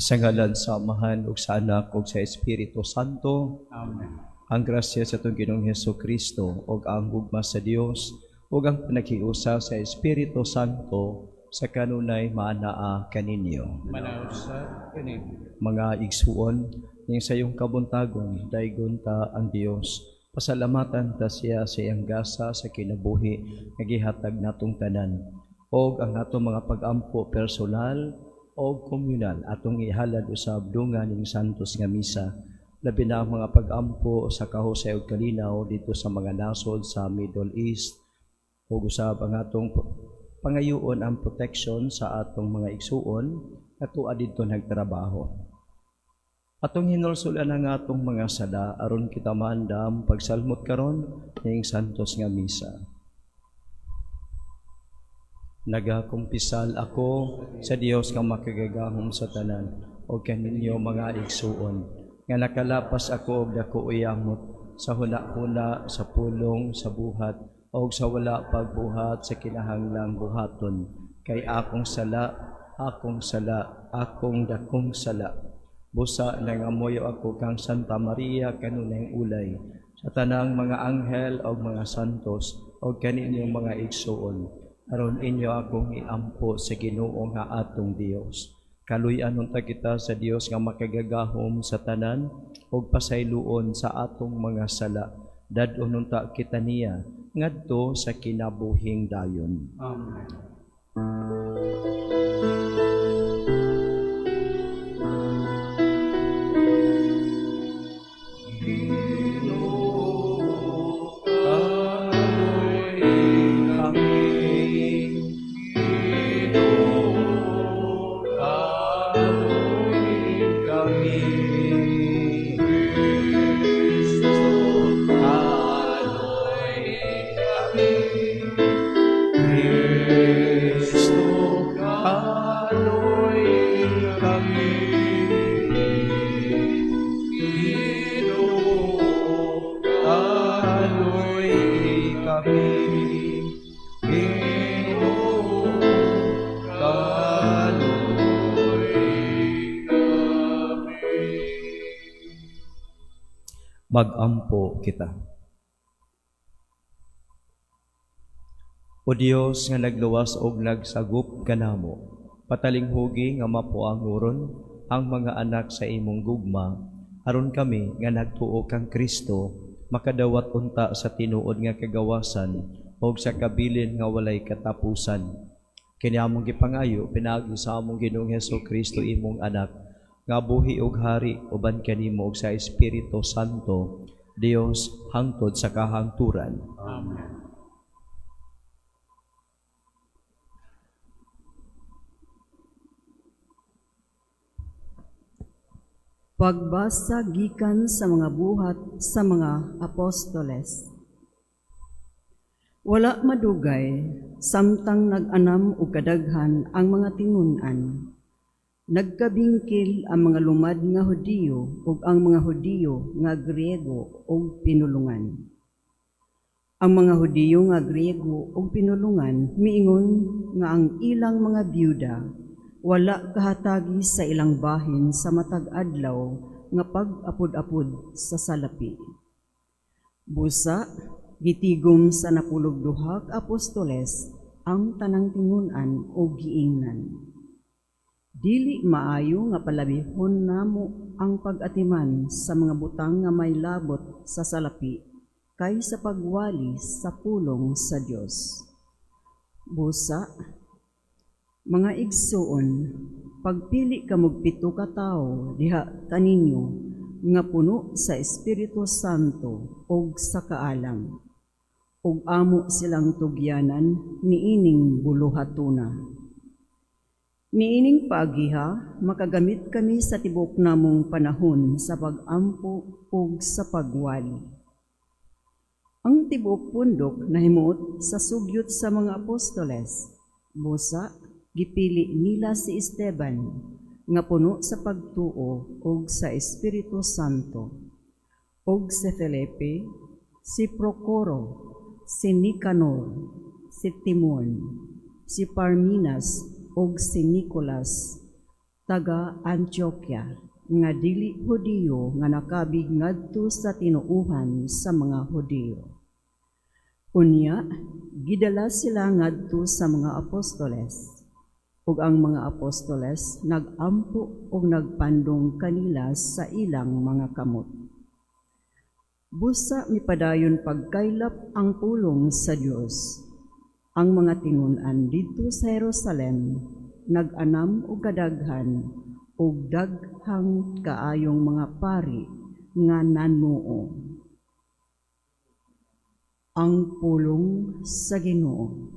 Sa ngalan sa Amahan ug sa Anak ug sa Espiritu Santo. Amen. Ang grasya sa atong Ginoong Hesukristo ug ang hugma sa Dios ug ang panakiusa sa Espiritu Santo sa kanunay maanaa kaninyo. Manausa kanin. Mga igsuon, ning sa iyong kabuntagon, daygon ta ang Dios. Pasalamatan ta siya sa iyang gasa sa kinabuhi nga gihatag natong tanan. Og ang atong mga pag-ampo personal o komunal atong ihalad usab dungan ning santos nga misa. Labi na ang mga pag-ampo sa kahusay ug kalinaw dito sa mga nasod sa Middle East. Ug usab ang atong pangayuon ang protection sa atong mga igsuon ato adto nagtrabaho. Atong hinulsulan ang atong mga sala aron kita maandam pagsalmot karon ning santos nga misa. Nagakumpisal ako sa Dios nga makagagahom sa tanan o kaninyo mga igsuon nga nakalapas ako og dako uyamot sa huna-huna, sa pulong, sa buhat o sa wala pagbuhat sa kinahanglang buhaton kay akong sala, akong dakong sala. Busa nangamoyo ako kang Santa Maria kanunay ulay sa tanang mga anghel o mga santos o kaninyong mga igsuon. Aron inyo akong iampo sa Ginoo nga atong Dios. Kaluy-an unta kita sa Dios nga makagagahom sa tanan ug pasayloon sa atong mga sala. Dadon unta kita niya ngadto sa kinabuhing dayon. Amen. Mag-ampo kita. O Dios nga nagluwas og nagsagop kanamo, patalinghugi nga mapuanguron ang mga anak sa imong gugma, aron kami nga nagtuo kang Kristo makadawat unta sa tinuod nga kagawasan ug sa kabilin nga walay katapusan. Kini among gipangayo pinaagi sa among Ginoong Hesukristo imong anak nga buhi ug hari uban kanimo ug sa Espiritu Santo, Dios hangtod sa kahangturan. Amen. Pagbasa gikan sa mga buhat sa mga apostoles. Wala madugay, samtang nag-anam o kadaghan ang mga tinun-an. Nagkabingkil ang mga lumad nga Hudiyo ug ang mga Hudiyo nga Griego ug pinulungan. Ang mga Hudiyo nga Griego ug pinulungan miingon nga ang ilang mga byuda wala kahatagi sa ilang bahin sa matag adlaw nga pag-apod-apod sa salapi. Busa, gitigom sa napulog-duha ka apostoles ang tanang tinun-an o giingnan. Dili maayo nga palabihon namo ang pag-atiman sa mga butang nga may labot sa salapi kay sa pagwali sa pulong sa Dios. Busa, mga igsuon, pagpili kamog 7 ka tawo diha kaninyo nga puno sa Espiritu Santo ug sa kaalam, ug amo silang tugyanan niining buluhatuna. Niining paagiha, makagamit kami sa tibok namong panahon sa pag-ampo ug sa pagwali. Ang tibok pundok nahimuot sa sugyot sa mga apostoles. Busa, gipili nila si Esteban nga puno sa pagtuo ug sa Espiritu Santo, ug si Felipe, si Procoro, si Nicanor, si Timon, si Parmenas ug si Nicolas, taga Antioquia, nga dili Hudiyo nga nakabig ngadto sa tinuuhan sa mga Hudiyo. Unya, gidala sila ngadto sa mga apostoles, ug ang mga apostoles nagampo ug nagpandong kanila sa ilang mga kamot. Busa mipadayon pagkaylap ang pulong sa Dios. Ang mga tinun-an didto sa Jerusalem nag-anam og kadaghan ug daghang kaayong mga pari nga nanuo. Ang pulong sa Ginoo.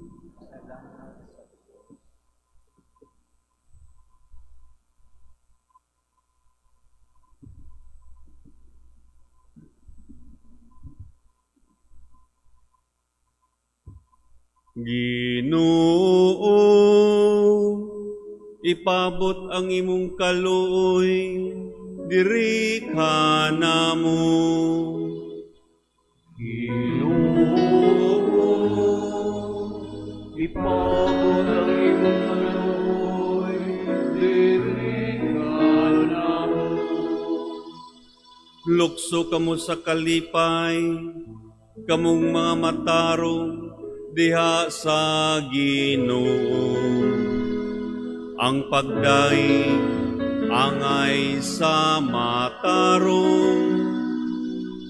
Ginoo, ipabot ang imong kaluoy, diri ka namo. Ipabot ang imong kaluoy, diri ka namo. Lukso kamo sa kalipay, kamong mga matarong, diha sa Ginoo. Ang pagdaig angay sa matarong,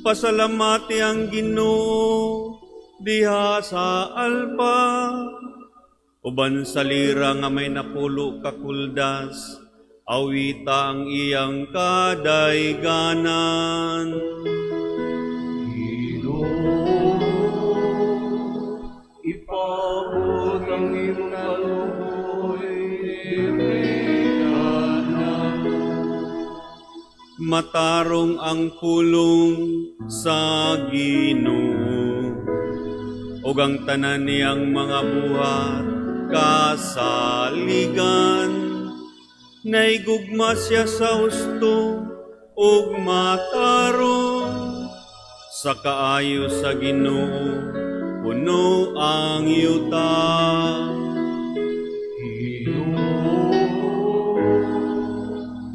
pasalamati ang Ginoo diha sa alpa. Uban sa lira nga may napulo kakuldas, awita ang iyang kadayganan. Ipabot ang imong kaluoy, diri ka namo. Matarong ang pulong sa Ginoo, ug ang tanan niyang mga buhat kasaligan. Naigugma siya sa husto ug matarong, sa kaayo sa Ginoo puno ang yuta.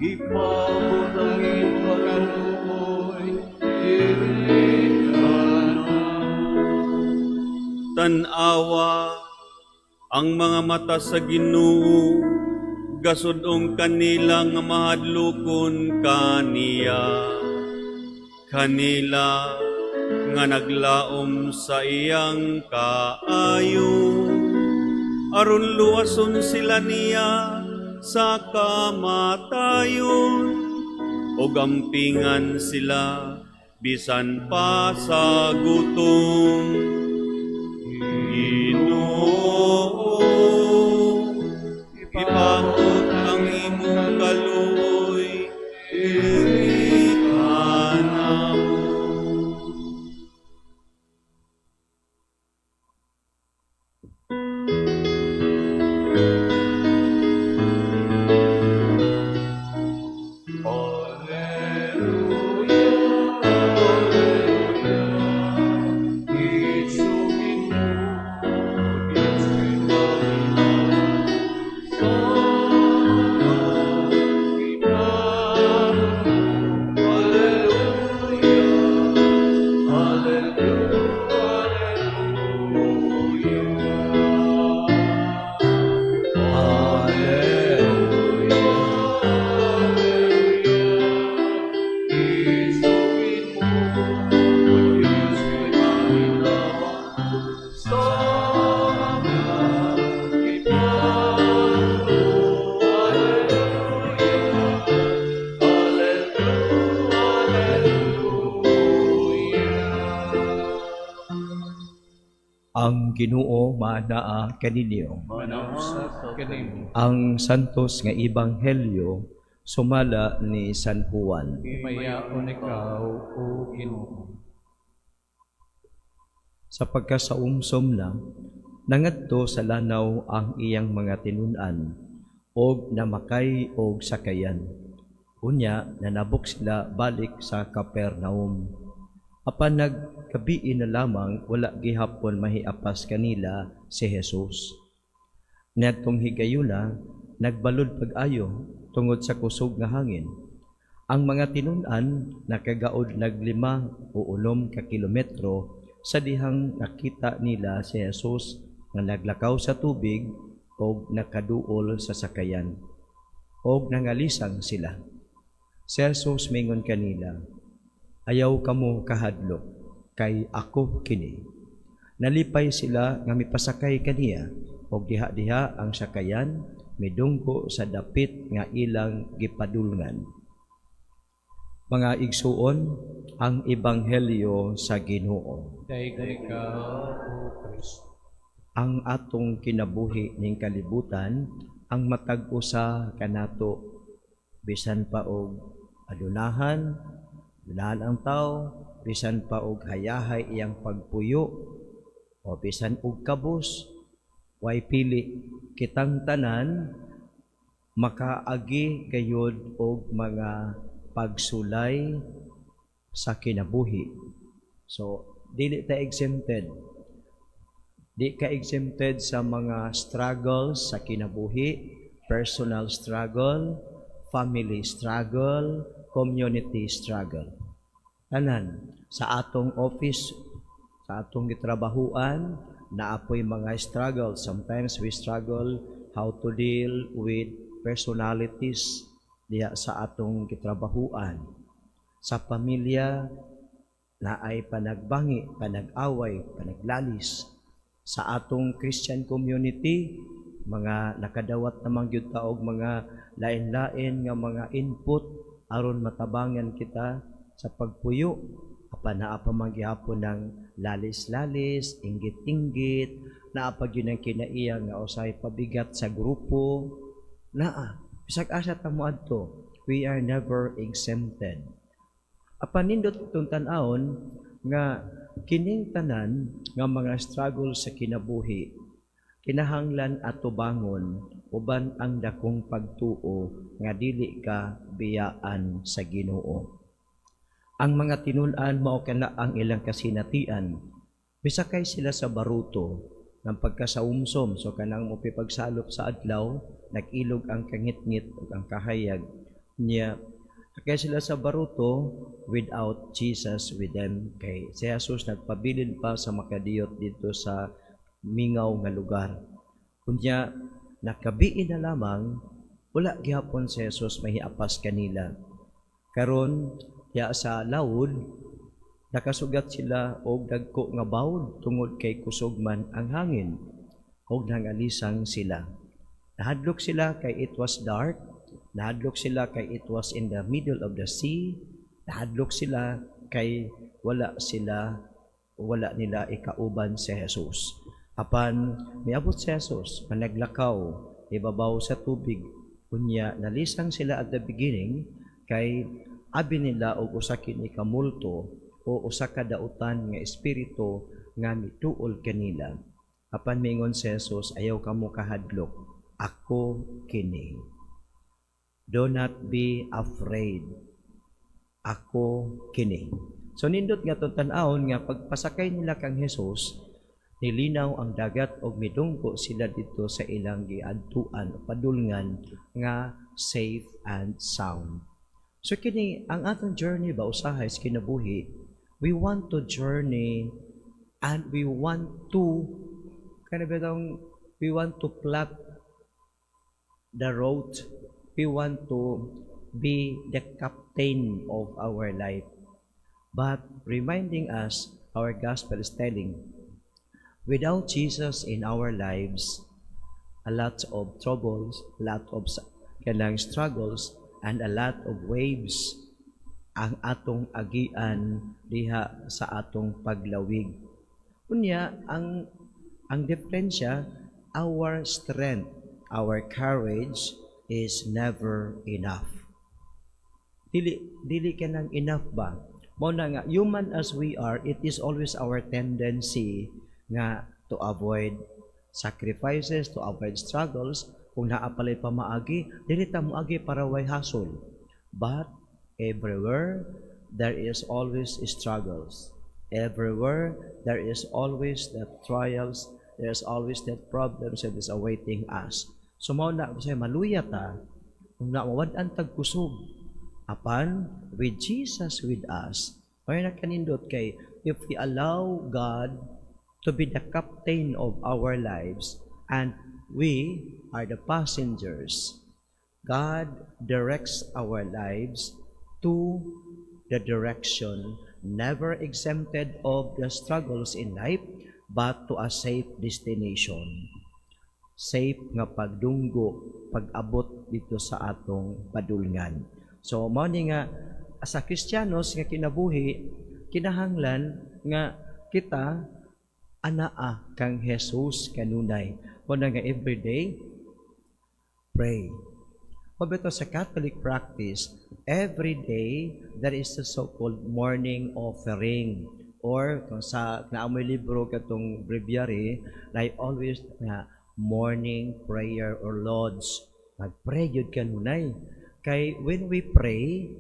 Ipabot ang imong kaluoy, diri ka namo. Tan-awa ang mga mata sa Ginoo, gasudong kanila nga mahadlokon kaniya. Kanila nga naglaom sa iyang kaayo, aron luwason sila niya sa kamatayon, o gampingan sila bisan pa sa gutom. Ginoo, ipabot ang imong kaluoy, diri ka namo. Ang Ginoo maanaa kaninyo. Manusat kanimo. Ang santos nga ebanghelyo sumala ni San Juan. Imayaon ikaw, O Ginoo. Sa pagkasaumsom na, nangadto sa lanaw ang iyang mga tinun-an, og namakay og sakayan. Unya, nanabok sila balik sa Capernaum. Apan nagkabiin na lamang, wala gihapon mahiapas kanila si Jesus. Niadtong higayuna, nagbalod pag-ayo, tungod sa kusog nga hangin. Ang mga tinun-an nakagaod naglima o 6 ka kilometro sa dihang nakita nila si Jesus nga naglakaw sa tubig o nakaduol sa sakayan o nangalisang sila. Si Jesus mingon kanila, "Ayaw kamo kahadlok, kay ako kini." Nalipay sila nga mipasakay kaniya og diha-diha ang sakayan midunggo sa dapit nga ilang gipadulngan. Mga igsuon, ang ebanghelyo sa Ginoo. Daigon ikaw, O Kristo. Ang atong kinabuhi ning kalibutan ang matag usa kanato bisan pa og adunahan ang tao, bisan pa og hayahay iyang pagpuyo o bisan og kabus, way pili kitang tanan makaagi gayud og mga pagsulay sa kinabuhi. So, dili ta exempted. Di ka exempted sa mga struggles sa kinabuhi, personal struggle, family struggle, community struggle. Tanan, sa atong office, sa atong gitrabahuan, naapoy mga struggles. Sometimes we struggle how to deal with personalities diya sa atong gitrabahuan. Sa pamilya, naay panagbangi, panag-away, panaglalis. Sa atong Christian community, mga nakadawat namang gyud ta og mga lain-lain nga mga input aron matabangan kita sa pagpuyo. Apan naa pa man gihapon ng lalis-lalis, inggit-inggit, naa pa gyud ang kinaiya nga usay pabigat sa grupo. Naa bisag asa ta moadto, we are never exempted. Apan nindot itong tan-awon nga kining tanan nga mga struggle sa kinabuhi, kinahanglan ato bangon uban ang dakong pagtuo nga dili ka biyaan sa Ginoo. Ang mga tinun-an mao kana ang ilang kasinatian. Bisakay sila sa baruto ng pagkasaumsom, so kanang mopipagsalop sa adlaw, nag-ilog ang kangit-ngit ug ang kahayag niya. Kaya sila sa baruto without Jesus with them. Kay si Jesus nagpabilin pa sa makadiyot dito sa mingaw nga lugar. Kunya nakabiin na lamang, wala gihapon si Jesus mahiapas kanila. Karon ya sa lawod, nakasugat sila og dagko nga bawod tungod kay kusog man ang hangin og nangalisang sila. Nahadlok sila kay it was dark, nahadlok sila kay it was in the middle of the sea, nahadlok sila kay wala nila ikauban si Jesus. Apan miabot si Jesus, naglakaw ibabaw sa tubig, kunya nalisang sila at the beginning kay abi nila og usa kini ka multo o usa ka dautan nga espiritu nga mituol kanila. Apan mingon si Jesus, ayaw kamo kahadlok, ako kini. Do not be afraid. Ako kini. So nindot nga tan-awon nga pagpasakay nila kang Jesus, nilinaw ang dagat og midungko sila dito sa ilang giadtuan o padulngan nga safe and sound. So kini ang atong journey ba usahay sa kinabuhi, we want to journey and we want to plot the road. We want to be the captain of our life. But reminding us, our gospel is telling, without Jesus in our lives, a lot of troubles, a lot of struggles, and a lot of waves ang atong agian diha sa atong paglawig. Unya, ang diferensya, our strength, our courage is never enough. Dili ka nang enough ba? Mao na nga, human as we are, it is always our tendency nga to avoid sacrifices, to avoid struggles. Kung naapalay pa maagi, dili ta moagi para way hasol. But everywhere there is always struggles. Everywhere there is always that trials, there is always that problems that is awaiting us. So mao na say maluya ta Kung naawad-an tagkusog, apan with Jesus with us, may nakanindot kay if we allow God to be the captain of our lives and we are the passengers, God directs our lives to the direction never exempted of the struggles in life but to a safe destination. Safe nga pagdunggo, pag-abot dito sa atong padulngan. So, mao ni nga sa Kristiyanos nga kinabuhi, kinahanglan nga kita anaa kang Jesus kanunay. Kuna nga everyday, pray. Pabito sa Catholic practice, every day there is a so-called morning offering. Or kung sa naamoy libro katong breviary, I always na morning prayer or Lord's. Mag-pray yun kanunay. Kay when we pray,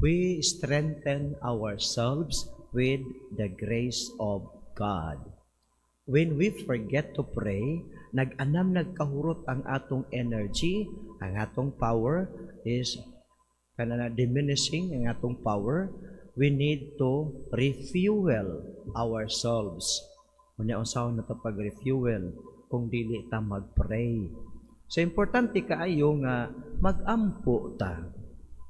we strengthen ourselves with the grace of God. When we forget to pray, nag-anam nagkahurot ang atong energy, ang atong power is kanana diminishing ang atong power. We need to refuel ourselves. Unya unsaon na ta pag-refuel kung dili ta mag-pray. So importante kaayo nga mag-ampo ta.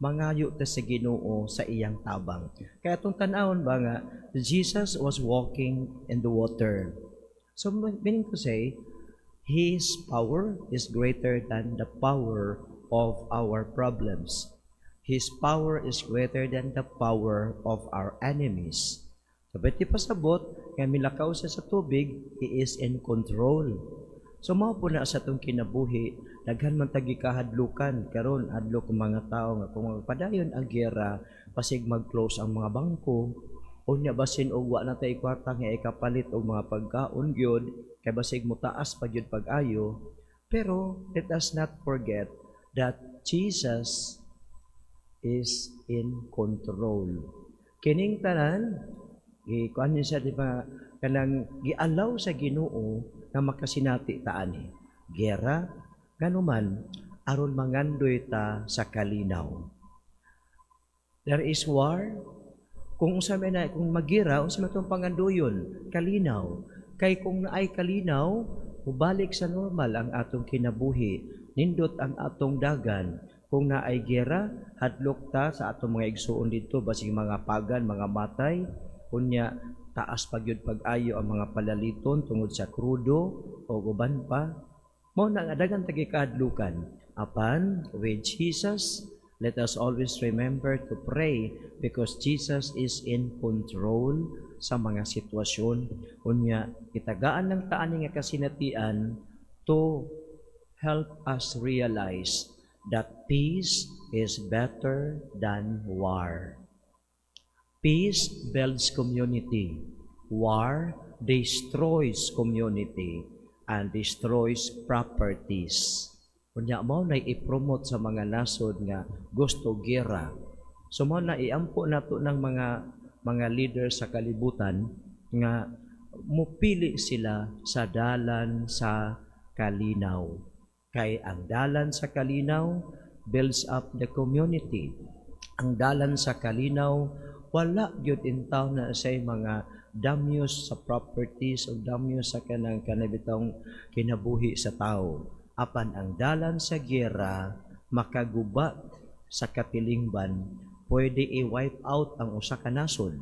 Mangayo ta sa Ginoo sa iyang tabang. Kaya itong tanawon ba nga, Jesus was walking in the water. So meaning to say, His power is greater than the power of our problems. His power is greater than the power of our enemies. Sabay ti pasabot, nga milakaw siya sa tubig, He is in control. So mao po na sa itong kinabuhi, daghan man tagi kahadlukan karon adlok ang mga tao nga kung magpadayon ang giyera, pasig mag-close ang mga bangko, unya basin og wa na tay kwarta nga ikapalit og mga pagkaon gyud, kay basig mutaas pa gyud pag-ayo. Pero let us not forget that Jesus is in control. Kining tanan, ikuan niya siya, di ba, kanang gialaw sa Ginoo na makasinati ta ani. Gera, ganuman, aron mangandoy ta sa kalinaw. There is war. Kung unsa may na, kung magira, unsa may itong pangandoyon, kalinaw. Kay kung naay kalinaw, mubalik sa normal ang atong kinabuhi. Nindot ang atong dagan. Kung naay gera, hadlok ta sa atong mga igsuon dito, basig mga pagan, mga matay, kunya taas pagyud pag-ayo ang mga palaliton tungod sa krudo o uban pa. Mao na nga daghang tagikadlukan. Apan with Jesus, let us always remember to pray because Jesus is in control sa mga sitwasyon. Unya itagaan ng taani nga kasinatian to help us realize that peace is better than war. Peace builds community. War destroys community and destroys properties. Kunya mao na i-promote sa mga nasod nga gusto gera. So mao na iampo nato ng mga leaders sa kalibutan nga mupili sila sa dalan sa kalinaw. Kay ang dalan sa kalinaw builds up the community. Ang dalan sa kalinaw wala gyud intaw na say mga damyos sa properties o damyos sa kanang kanabitang kinabuhi sa tao. Apan ang dalan sa giyera makagubat sa katilingban, pwede i-wipe out ang usa ka nasod.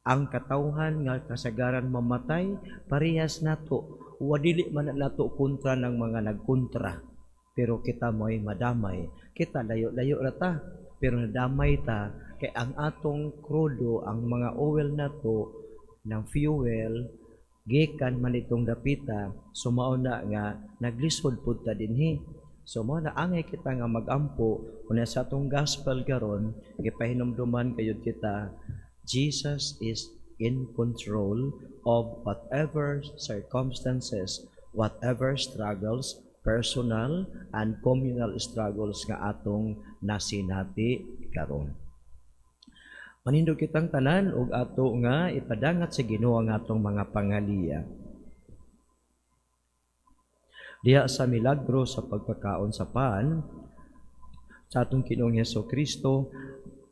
Ang katawhan nga kasagaran mamatay, parehas nato. Wadili man nato kontra ng mga nagkontra. Pero kita mo'y madamay. Kita layo-layo na ta, pero nadamay ta. Kay ang atong krudo, ang mga oil na to ng fuel, gikan man itong dapita, sumao na nga naglisod pud ta dinhi. So mao na angay kita nga magampo kuna sa atong gospel karon, gipahinumduman kayud kita, Jesus is in control of whatever circumstances, whatever struggles, personal and communal struggles nga atong nasinati karon. Manindog kitang tanan og ato nga ipadangat sa Ginoo ang atong mga pangaliya. Diha sa milagro sa pagkakaon sa pan, sa atong Ginoong Hesukristo,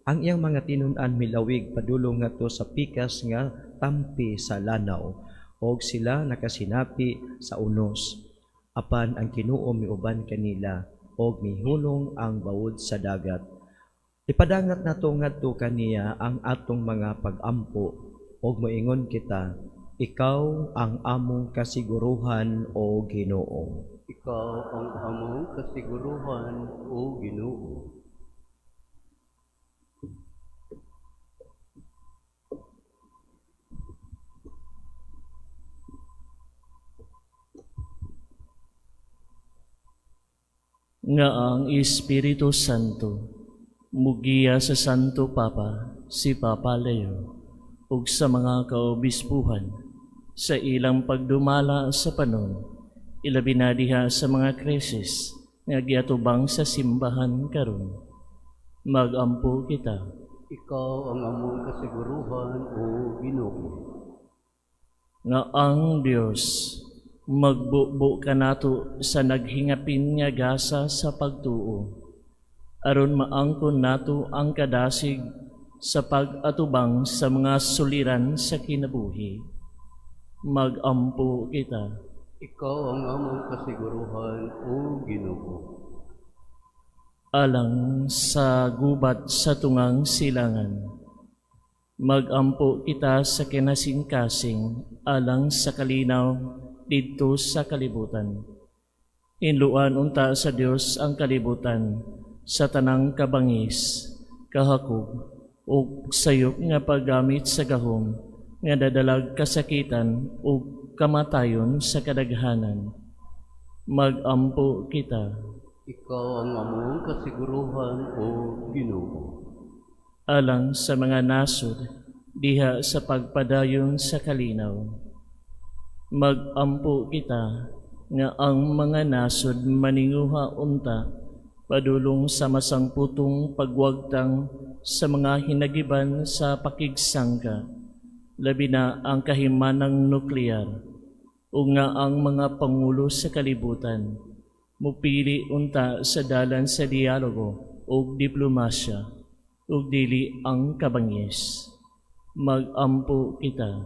ang iyang mga tinun-an milawig padulong ngadto sa pikas nga tampi sa lanaw, og sila nakasinapi sa unos. Apan ang Ginoo miuban kanila, og mihulong ang bawod sa dagat. Ipadangat nato ngadto kaniya ang atong mga pag-ampo, og moingon kita, ikaw ang among kasiguruhan o Ginoo. Ikaw ang among kasiguruhan, O Ginoo. Nga ang Espiritu Santo mugiya sa Santo Papa si Papa Leo ug sa mga kaobispuhan sa ilang pagdumala sa panon, ilabi na diha sa mga krisis nga giatubang sa simbahan karon. Magampo kita. Ikaw ang among kasiguruhan, O Ginoo. Nga ang Dios magbubo ka nato sa naghingapin nga gasa sa pagtuo, aron maangkon nato ang kadasig sa pag-atubang sa mga suliran sa kinabuhi. Magampo kita. Ikaw ang among kasiguruhan, O Ginoo. Alang sa gubat sa tungang silangan, magampo kita sa kinasingkasing alang sa kalinaw didto sa kalibutan. Inluan unta sa Dios ang kalibutan sa tanang kabangis, kahakog, ug sayop nga paggamit sa gahom nga dadalag kasakitan ug kamatayon sa kadaghanan. Magampo kita. Ikaw ang among kasiguruhan, O Ginoo. Alang sa mga nasod diha sa pagpadayon sa kalinaw. Magampo kita nga ang mga nasod maninguha unta padulong sa masangputong pagwagtang sa mga hinagiban sa pakigsangka, labi na ang kahimanang nuklear, o nga ang mga pangulo sa kalibutan mupili unta sa dalan sa dialogo o diplomasya o dili ang kabangis. Magampo kita.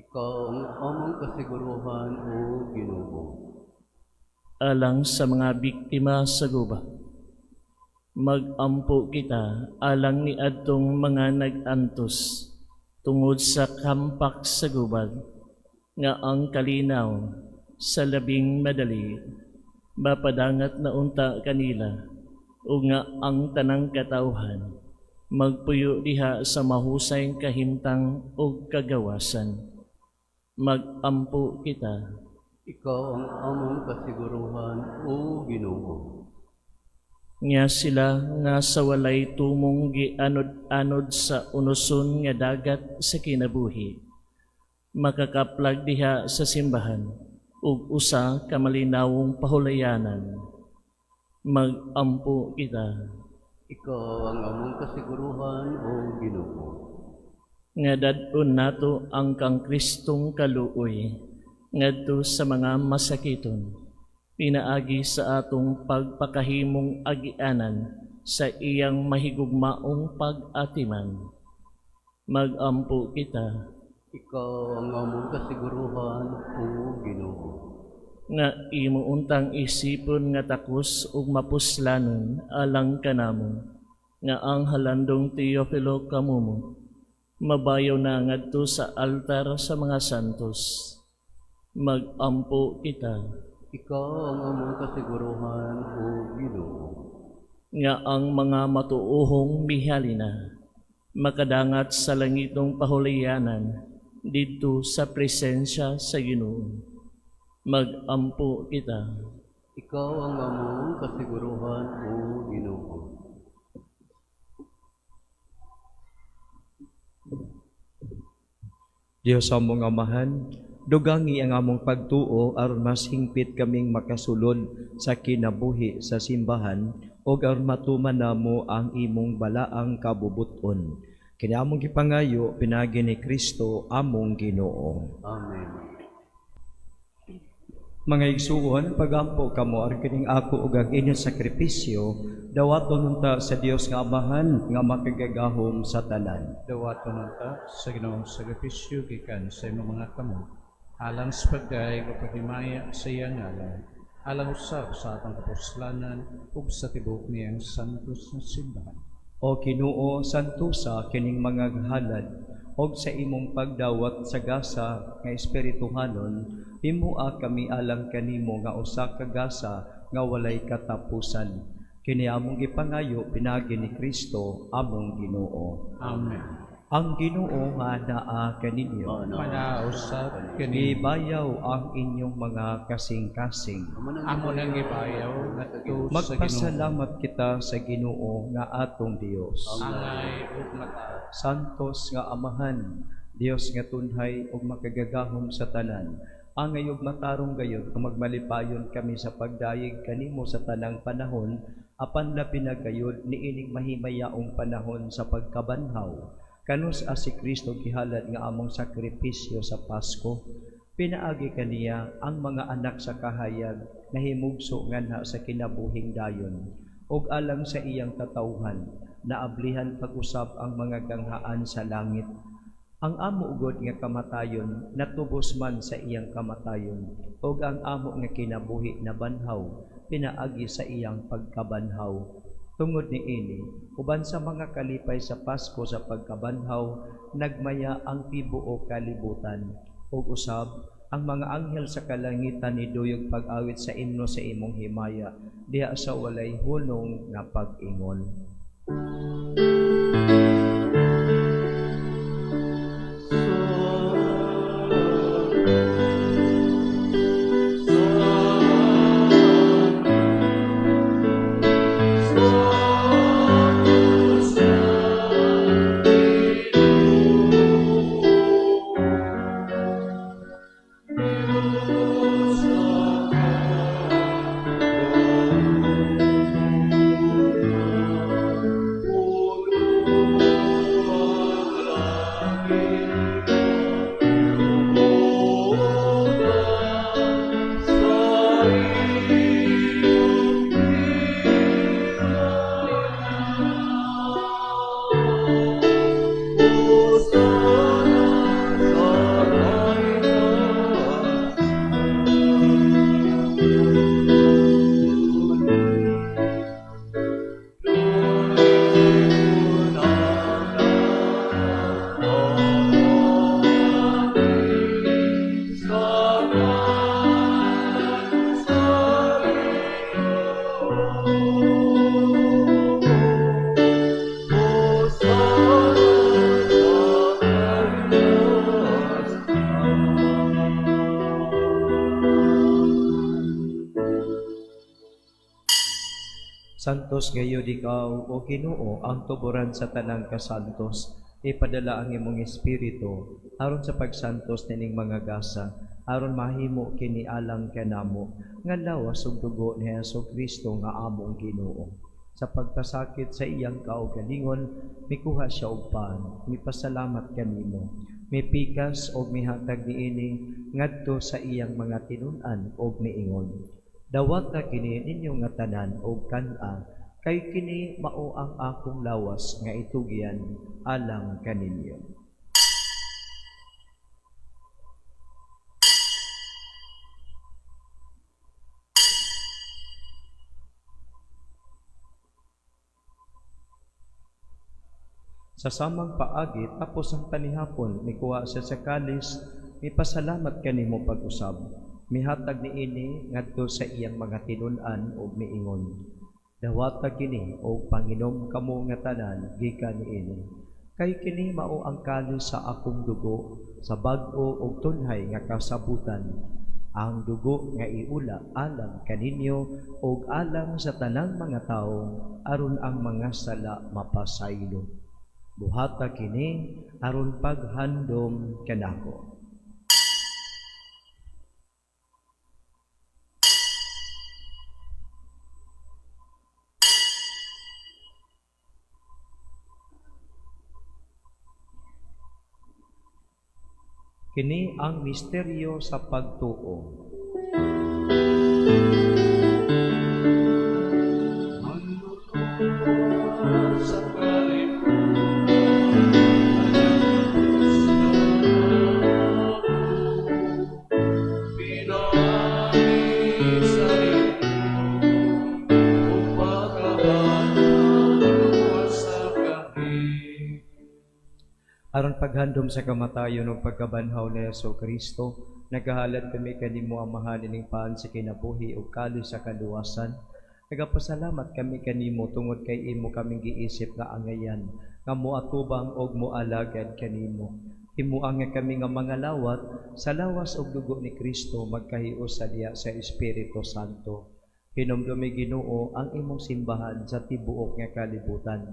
Ikaw ang among kasiguruhan, O Ginoo. Alang sa mga biktima sa guba. Magampo kita alang ni adtong mga nag-antos tungod sa kampak sa gubad, nga ang kalinaw sa labing madali mapadangat na unta kanila, o nga ang tanang katawhan magpuyo diha sa mahusay kahimtang o kagawasan. Magampo kita. Ikaw ang among kasiguruhan, O Ginoo. Nga sila nga sa walay tumong gianod-anod sa unuson nga dagat sa kinabuhi, makakaplag diha sa simbahan ug usa ka malinawong pahulayanan. Magampo kita. Ikaw ang among kasiguruhan, O Ginoo. Nga dadon nato ang kang Kristong kaluoy ngadto sa mga masakiton, pinaagi sa atong pagpakahimong agianan sa iyang mahigugmaong pag-atiman. Magampo kita. Ikaw ang among kasiguruhan, O Ginoo. Nga imo untang isipon nga takos ug mapuslanon alang kanamo, nga ang halandong Teofilo kamumo mabayaw na ngadto sa altar sa mga santos. Magampo kita. Ikaw ang among kasiguruhan, O Ginoo. Nga ang mga matuohong mihalina makadangat sa langitong pahulayanan didto sa presensya sa Ginoo. Magampo kita. Ikaw ang among kasiguruhan, O Ginoo. Diyos among amahan, dugangi ang among pagtuo aron mas hingpit kaming makasulod sa kinabuhi sa simbahan o aron matuman namo ang imong balaang kabubuton. Kini among gipangayo pinagi ni Kristo among Ginoo. Amen. Mga igsuon, pagampo kamo ar kining ako ug ang inyong sakripisyo, dawaton nunta sa Dios nga Amahan nga makagagahom sa tanan. Dawaton nanta sa Ginoong sakripisyo gikan sa imong mga kamot, alang sa pagdayeg o paghimaya sa iyang ngalan, alang usab sa atong kapuslanan ug sa tibuok niyang santos nga simbahan. O Ginoo, santusa kining mga halad og sa imong pagdawat sa gasa nga espirituhanon, himua kami alang kanimo nga usa ka gasa nga walay katapusan. Kini among ipangayo pinagi ni Kristo among Ginoo. Amen. Ang Ginoo nga naa kaninyo, Manausap kini ibayaw ang inyong mga kasing-kasing. amo nang ibayaw ngadto sa Ginoo. Magpasalamat kita sa Ginoo nga atong Dios. Angay ug mataas. Santos nga Amahan, Dios nga tunhay ug makagagahom sa tanan. Angay ug matarong gayud kung magmalipayon kami sa pagdayeg kanimo sa tanang panahon, apan na pinagayod niining mahimayaong panahon sa pagkabanhaw. Kanus si Kristo gihalad nga among sakripisyo sa Pasko. Pinaagi kaniya ang mga anak sa kahayag na himugso nganha sa kinabuhing dayon, ug alang sa iyang katawhan, naablihan pag-usab ang mga ganghaan sa langit. Ang amo ugod nga kamatayon natubos man sa iyang kamatayon, ug ang amo nga kinabuhi na banhaw pinaagi sa iyang pagkabanhaw. Tungod ni ini, uban sa mga kalipay sa Pasko sa pagkabanhaw, nagmaya ang tibuok kalibutan, ug usab ang mga anghel sa kalangitan ni duyog pag-awit sa imno sa imong himaya, diha sa walay hunong nga pag-ingon. Santos gayud ikaw, o Ginoo, ang tuburan sa tanang kasantos. Ipadala ang imong espiritu aron sa pagsantos nining mga gasa, aron mahimo kini alang kanamo nga lawas ug dugo ni Jesucristo nga among Ginoo. Sa pagpasakit sa iyang kaugalingon, mikuha siya og pan, mipasalamat kanimo, mipikas og mihatag niini ngadto sa iyang mga tinun-an og miingon. Dawata kini ninyo nga tanan o kana, kay kini mao ang akong lawas nga itugyan alang kaninyo. Sa samang paagi, tapos ang tanihapon, mikuha siya sa kalis, mipasalamat kanimo pag-usab. Mihatag niini ngadto sa iyang mga tinun-an ug miingon. Dawata kini og panginom kamo nga tanan gikan niini. Kay kini mao ang kalis sa akong dugo sa bag-o ug tunhay nga kasabutan. Ang dugo nga iula alang kaninyo ug alang sa tanang mga tawo aron ang mga sala mapasaylo. Buhata kini aron paghandom kanako. Kini ang misteryo sa pagtuo. sa kalibutan, pinagi sa iyo, pagkabanhaw sa kami. Aron paghandom sa kamatayon ug pagkabanhaw ni Hesus Kristo, nagahalad kami kanimo ang mahalin paan sa kinabuhi ug kali sa kaluwasan. Nagapasalamat kami kanimo tungod kay imo kaming giisip nga angayan, nga moatubang og moalagad kanimo. Himuang nga kami nga mga lawat sa lawas og dugo ni Kristo magkahios sa diha sa Espiritu Santo. Hinumdumi Ginoo ang imong simbahan sa tibuok nga kalibutan.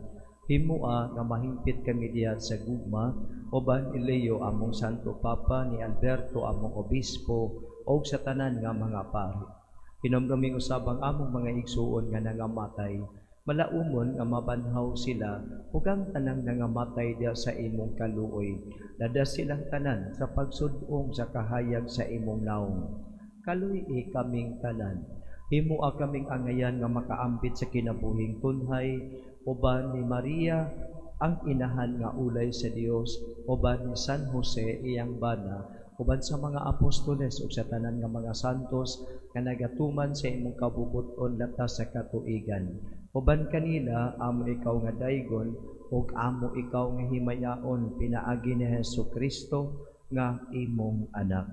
Himua nga mahingpit kami diha sa gugma, uban ni Leo among Santo Papa, ni Alberto among obispo, o sa tanan nga mga pari. Hinumdumi usabang among mga igsuon nga nangamatay, malaumon nga mabanhaw sila, ug ang tanang nangamatay diha sa imong kaluoy, ladas silang tanan sa pagsudong sa kahayag sa imong naong. Kaluy kaming tanan, himua kaming angayan nga makaambit sa kinabuhing tunhay, uban ni Maria ang inahan nga ulay sa Dios, uban ni San Jose iyang bana, uban sa mga apostoles ug sa tanan nga mga santos nga nagatuman sa imong kabubuton latas sa katuigan. Uban kanila amo ikaw nga daygon ug amo ikaw nga himayaon pinaagi ni Hesukristo nga imong anak.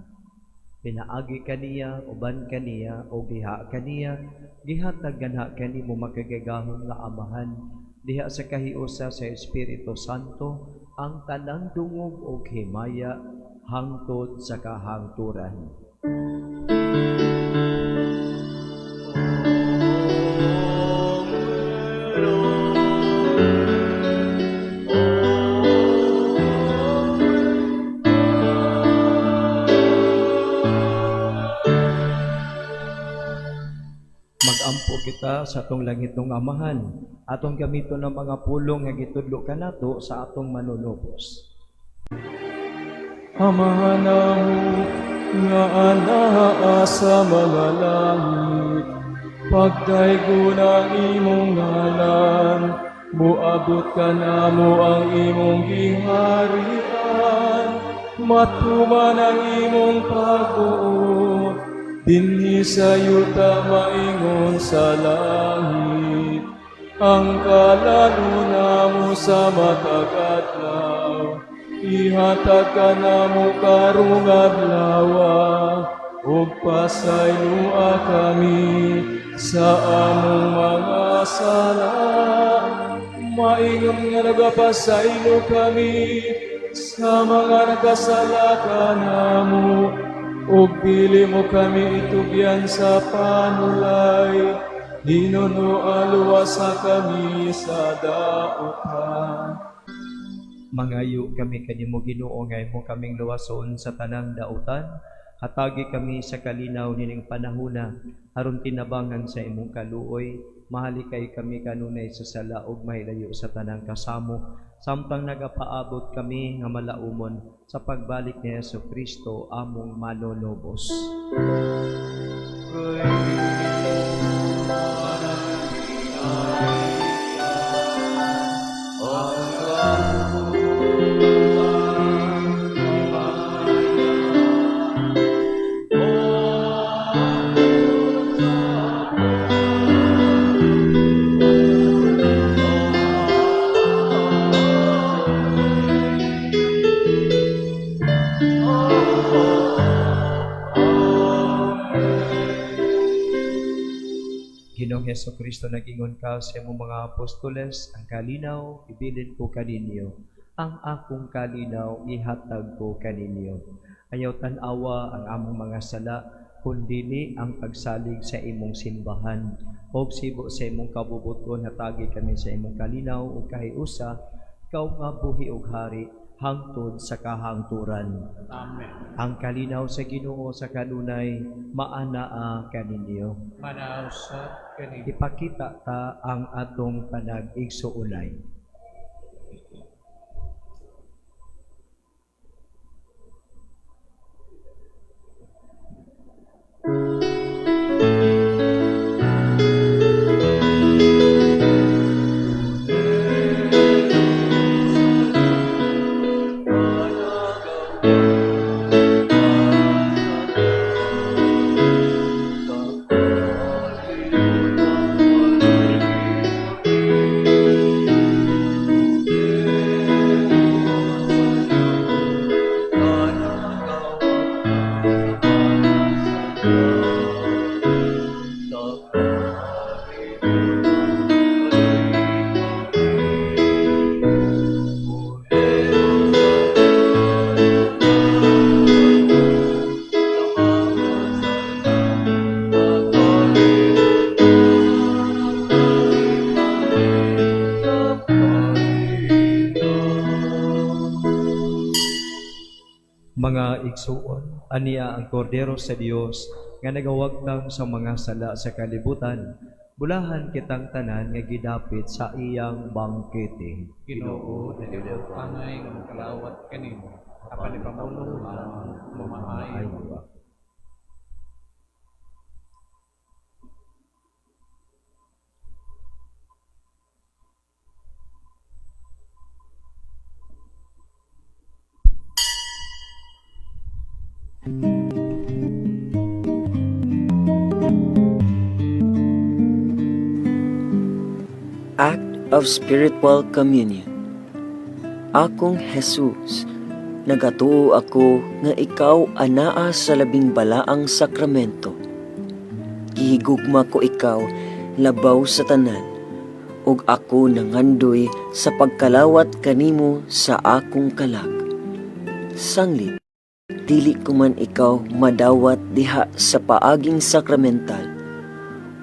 Pinaagi kaniya, uban kaniya, o giha kaniya, gihatag ganha kanimo makagagahom nga amahan, diha sa kahiusa sa Espiritu Santo, ang tanang dungog o himaya, hangtod sa kahangturan. Magampo kita sa atong langit ng amahan, atong gamito ng mga pulong nga gitudlo kanato sa atong manunubos. Amahan namo nga anaa sa mga langit, pagdaygon ang imong ngalan, muabot ka namo ang imong giharian, matuman ang imong pagbuot, dinhi sa yuta maingon sa langit, ang kalaluna mo sa matagadlaw, ihatag ka namo karong adlaw, ug pasaynua kami sa among mga sala, maingon nga nagapasaylo kami sa mga nagkasala kanamo, ug dili mo kami itugyan sa panulay, hinuno aluwasa kami sa dautan. Mangayo kami kanimo Ginoo nga imo kaming luwason sa tanang dautan, hatagi kami sa kalinaw nining panahona, aron tinabangan sa imong kaluoy, mahalikay kami kanunay sa sala ug mahilayo sa tanang kasamo, samtang nagapaabot kami nga malaumon sa pagbalik ni Hesukristo among manunubos. Ginoong Hesukristo, nag-ingon ka sa imong mga apostoles, ang kalinaw ibilin ko kaninyo, ang akong kalinaw ihatag ko kaninyo. Ayaw tan-awa ang among mga sala, kundili ang pagsalig sa imong simbahan. Og sibo sa imong kabubuton, hatagi kami sa imong kalinaw ug kahiusa, ikaw nga buhi ug hari, hangtod sa kahangturan. Amen. Ang kalinaw sa Ginoo sa kanunay maanaa kaninyo. Manaw sa kanino. Ipakita ta ang atong panag-igsuulay. Mga igsuon, aniya ang kordero sa Dios nga nagawagtang sa mga sala sa kalibutan. Bulahan kitang tanan nga gidapit sa iyang bangkete. Ginoo, dili panay ng kalawat kanimo, apan ipamulong lang mamaayo. Act of Spiritual Communion. Akong Jesus, nagatuo ako nga ikaw anaa sa labing balaang sakramento. Gihigugma ko ikaw labaw sa tanan, ug ako nangandoy sa pagkalawat kanimo sa akong kalag. Sanglit, dili ko man ikaw madawat diha sa paaging sakramental,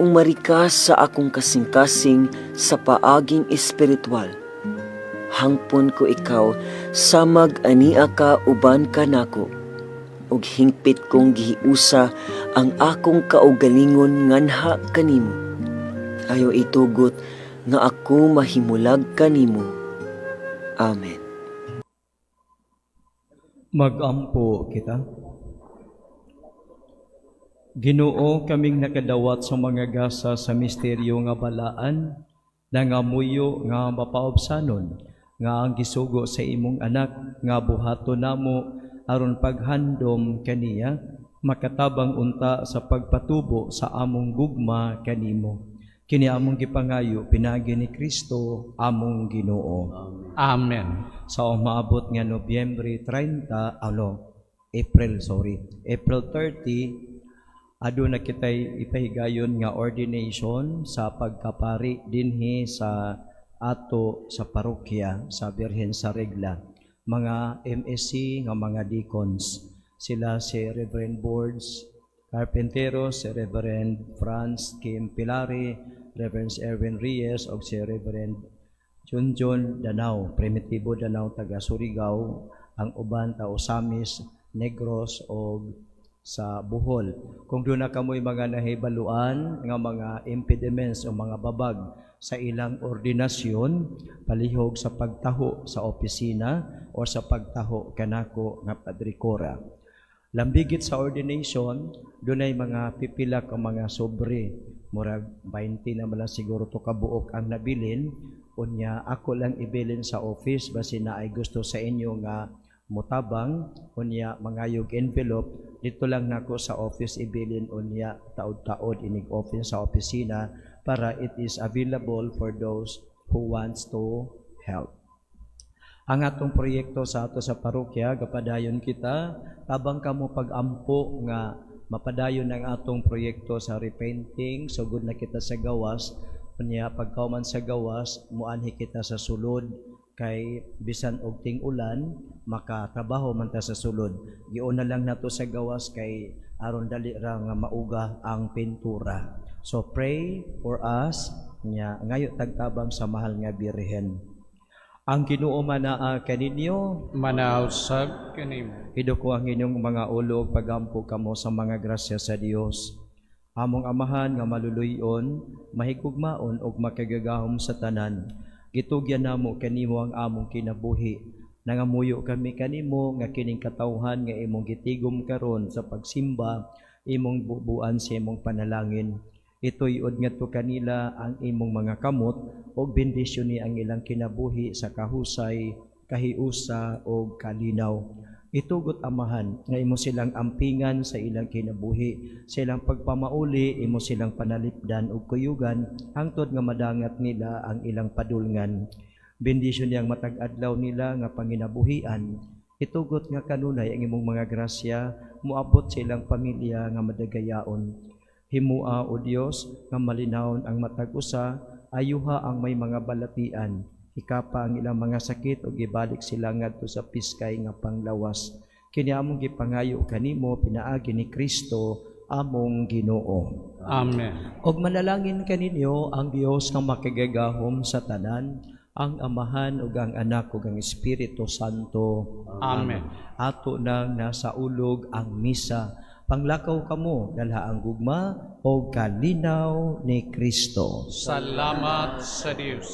umarikas sa akong kasing-kasing sa paaging espiritual. Hangpon ko ikaw, samag ania ka uban ka nako, ug hingpit kong gihiusa ang akong kaugalingon nganha kanimo. Ayo itugot nga ako mahimulag kanimo. Amen. Magampo kita. Ginoo, kaming nakadawat sa mga gasa sa misteryo nga balaan, nangamuyo nga mapaobsanon, nga ang gisugo sa imong anak, nga buhato namo, aron paghandom kaniya, makatabang unta sa pagpatubo sa among gugma kanimo. Kini among gipangayo, pinagi ni Kristo, among Ginoo. Amen. Sa umaabot nga Nobyembre 30, April 30, aduna kitay ipahigayon nga ordination sa pagkapari dinhi sa ato sa parokya sa Birhen sa Regla. Mga MSC nga mga deacons, sila si Reverend Boards Carpentero, si Reverend Franz Kim Pilari, Reverend Erwin Reyes o si Reverend Junjun Danao, Primitibo Danao taga Surigao, ang uban ta Osamis, Negros o sa Bohol. Kung doon na kamoy mga nahibaluan nga mga impediments o mga babag sa ilang ordinasyon, palihog sa pagtaho sa opisina o sa pagtaho kanako nga padrikora. Lambigit sa ordination, doon ay mga pipila o mga sobre, murag 20 na mala siguro to kabuok ang nabilin, unya ako lang ibilin sa office basi na ay gusto sa inyo nga mutabang, unya mangayog envelope, dito lang nako sa office ibilin unya taod-taod inig office sa opisina para it is available for those who wants to help. Ang atong proyekto sa ato sa parokya, gapadayon kita, tabang kamo pag-ampo nga mapadayon ang atong proyekto sa repainting, sugod na kita sa gawas, unya pagkauman sa gawas, muanhi kita sa sulod, kay bisan og ting-ulan makatrabaho man ta sa sulod. Giuna lang nato sa gawas kay aron dali ra nga mauga ang pintura. So pray for us nya ngayo tagtabang sa mahal nga Birhen. Ang Ginoo manaa kaninyo, Manausag kanimo. iduko ang inyong mga ulo ug pagampo kamo sa mga grasya sa Dios. Among amahan nga maluluyon, mahigugmaon ug makagagahom sa tanan. Gitugyan namo kanimo ang among kinabuhi. Nangamuyo kami kanimo nga kining katawhan nga imong gitigom karon sa pagsimba, imong bubuan sa imong panalangin. Itoy-od ngadto kanila ang imong mga kamot ug bendisyon ni ang ilang kinabuhi sa kahusay, kahiusa ug kalinaw. Itugot amahan nga imo silang ampingan sa ilang kinabuhi, sa ilang pagpamauli, imo silang panalipdan ug kuyugan hangtod nga madangat nila ang ilang padulngan. Bendisyon niyang matag adlaw nila nga panginabuhian. Itugot nga kanunay ang imong mga grasya moabot sa ilang pamilya nga madagayaon. Himua o Dios nga malinawon ang matag usa, ayuha ang may mga balatian. Ikapa ang ilang mga sakit o gibalik sila ngadto sa piskay nga panglawas. Kini among gipangayo kanimo pinaagi ni Kristo among Ginoo. Amen. Og manalangin kaninyo ang Dios nga makigagahom sa tanan, ang Amahan ug ang Anak ug ang Espiritu Santo. Amen. Ato nang nasa ulog ang misa. Panglakaw kamo dalha ang gugma o kalinaw ni Kristo. Salamat sa Dios.